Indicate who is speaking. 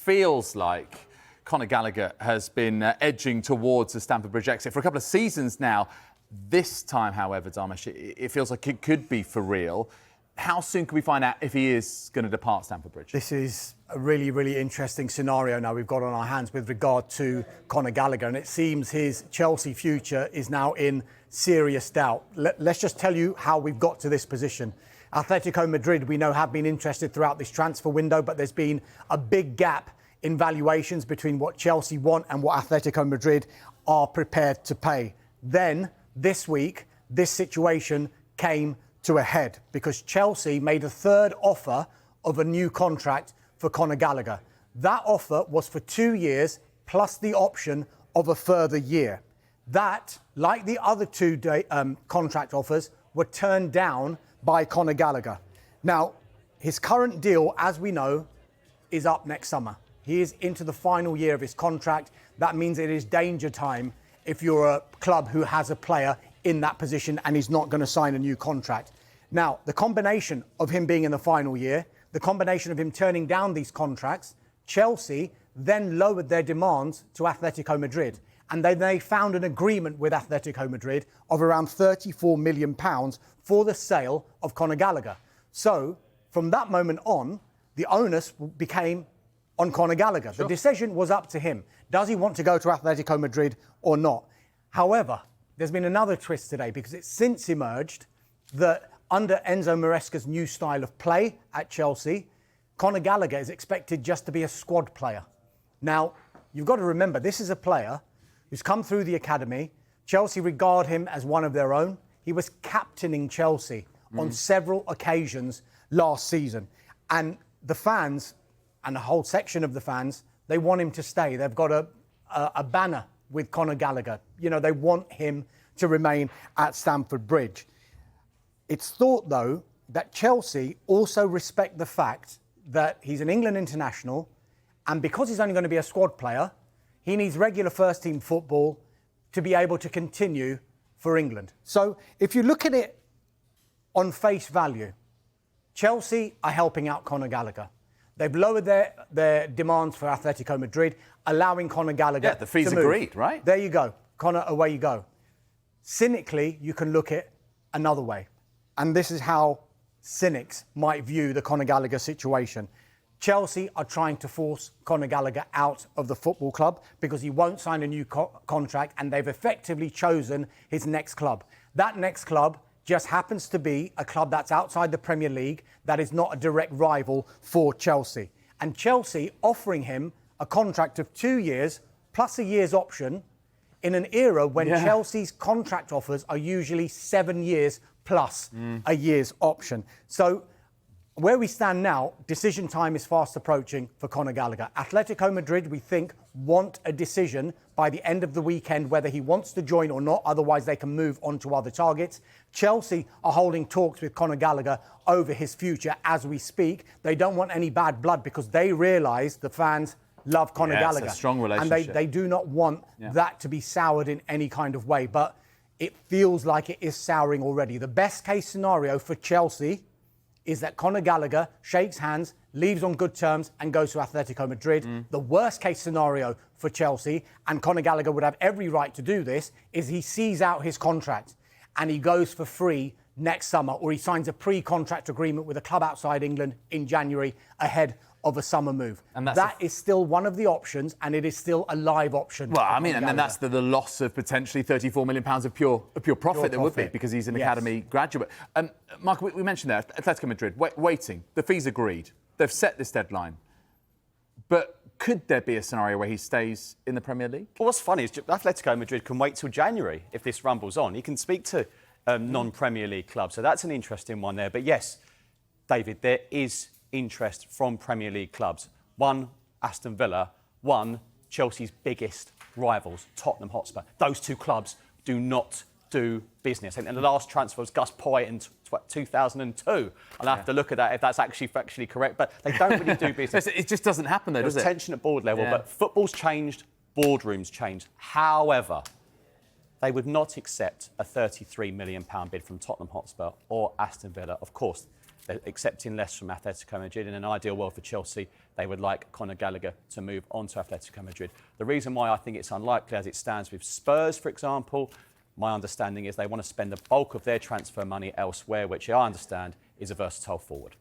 Speaker 1: feels like Conor Gallagher has been edging towards the Stamford Bridge exit for a couple of seasons now. This time, however, Dharmesh, it feels like it could be for real. How soon can we find out if he is going to depart Stamford Bridge?
Speaker 2: This is a really, really interesting scenario now we've got on our hands with regard to Conor Gallagher, and it seems his Chelsea future is now in serious doubt. Let's just tell you how we've got to this position. Atletico Madrid, we know, have been interested throughout this transfer window, but there's been a big gap in valuations between what Chelsea want and what Atletico Madrid are prepared to pay. Then, this week, this situation came to a head because Chelsea made a third offer of a new contract for Conor Gallagher. That offer was for 2 years plus the option of a further year. That, like the other two contract offers, were turned down by Conor Gallagher. Now, his current deal, as we know, is up next summer. He is into the final year of his contract. That means it is danger time if you're a club who has a player in that position and he's not going to sign a new contract. Now, the combination of him being in the final year, the combination of him turning down these contracts, Chelsea then lowered their demands to Atletico Madrid. And they found an agreement with Atletico Madrid of around £34 million for the sale of Conor Gallagher. So, from that moment on, the onus became on Conor Gallagher. Sure. The decision was up to him. Does he want to go to Atletico Madrid or not? However, there's been another twist today because it's since emerged that under Enzo Maresca's new style of play at Chelsea, Conor Gallagher is expected just to be a squad player. Now, you've got to remember, this is a player who's come through the academy. Chelsea regard him as one of their own. He was captaining Chelsea on several occasions last season. And the fans, and a whole section of the fans, they want him to stay. They've got a banner with Conor Gallagher. You know, they want him to remain at Stamford Bridge. It's thought, though, that Chelsea also respect the fact that he's an England international, and because he's only going to be a squad player, he needs regular first-team football to be able to continue for England. So if you look at it on face value, Chelsea are helping out Conor Gallagher. They've lowered their demands for Atletico Madrid, allowing Conor Gallagher to move.
Speaker 1: Yeah, the fees agreed, right?
Speaker 2: There you go. Conor, away you go. Cynically, you can look at another way. And this is how cynics might view the Conor Gallagher situation. Chelsea are trying to force Conor Gallagher out of the football club because he won't sign a new contract, and they've effectively chosen his next club. That next club just happens to be a club that's outside the Premier League that is not a direct rival for Chelsea. And Chelsea offering him a contract of 2 years plus a year's option in an era when Chelsea's contract offers are usually 7 years plus a year's option. So where we stand now, decision time is fast approaching for Conor Gallagher. Atletico Madrid, we think, want a decision by the end of the weekend whether he wants to join or not. Otherwise, they can move on to other targets. Chelsea are holding talks with Conor Gallagher over his future as we speak. They don't want any bad blood because they realise the fans love Conor Gallagher.
Speaker 1: It's a strong relationship.
Speaker 2: And they do not want that to be soured in any kind of way. But it feels like it is souring already. The best case scenario for Chelsea is that Conor Gallagher shakes hands, leaves on good terms and goes to Atletico Madrid. The worst case scenario for Chelsea, and Conor Gallagher would have every right to do this, is he sees out his contract and he goes for free next summer, or he signs a pre-contract agreement with a club outside England in January ahead of a summer move. And that is still one of the options, and it is still a live option.
Speaker 1: Well, I mean, and then that's the loss of potentially £34 million of pure profit there would be, because he's an academy graduate. Mark, we mentioned there, Atletico Madrid, waiting. The fees agreed. They've set this deadline. But could there be a scenario where he stays in the Premier League?
Speaker 3: Well, what's funny is Atletico Madrid can wait till January if this rumbles on. He can speak to non-Premier League clubs. So that's an interesting one there. But yes, David, there is interest from Premier League clubs. One, Aston Villa. One, Chelsea's biggest rivals, Tottenham Hotspur. Those two clubs do not do business. And the last transfer was Gus Poyet in 2002. I'll have to look at that if that's actually factually correct. But they don't really do business.
Speaker 1: It just doesn't happen though, does it?
Speaker 3: There's tension at board level, but football's changed, boardrooms changed. However, they would not accept a £33 million bid from Tottenham Hotspur or Aston Villa. Of course, They're accepting less from Atletico Madrid. In an ideal world for Chelsea, they would like Conor Gallagher to move on to Atletico Madrid. The reason why I think it's unlikely as it stands with Spurs, for example, my understanding is they want to spend the bulk of their transfer money elsewhere, which I understand is a versatile forward.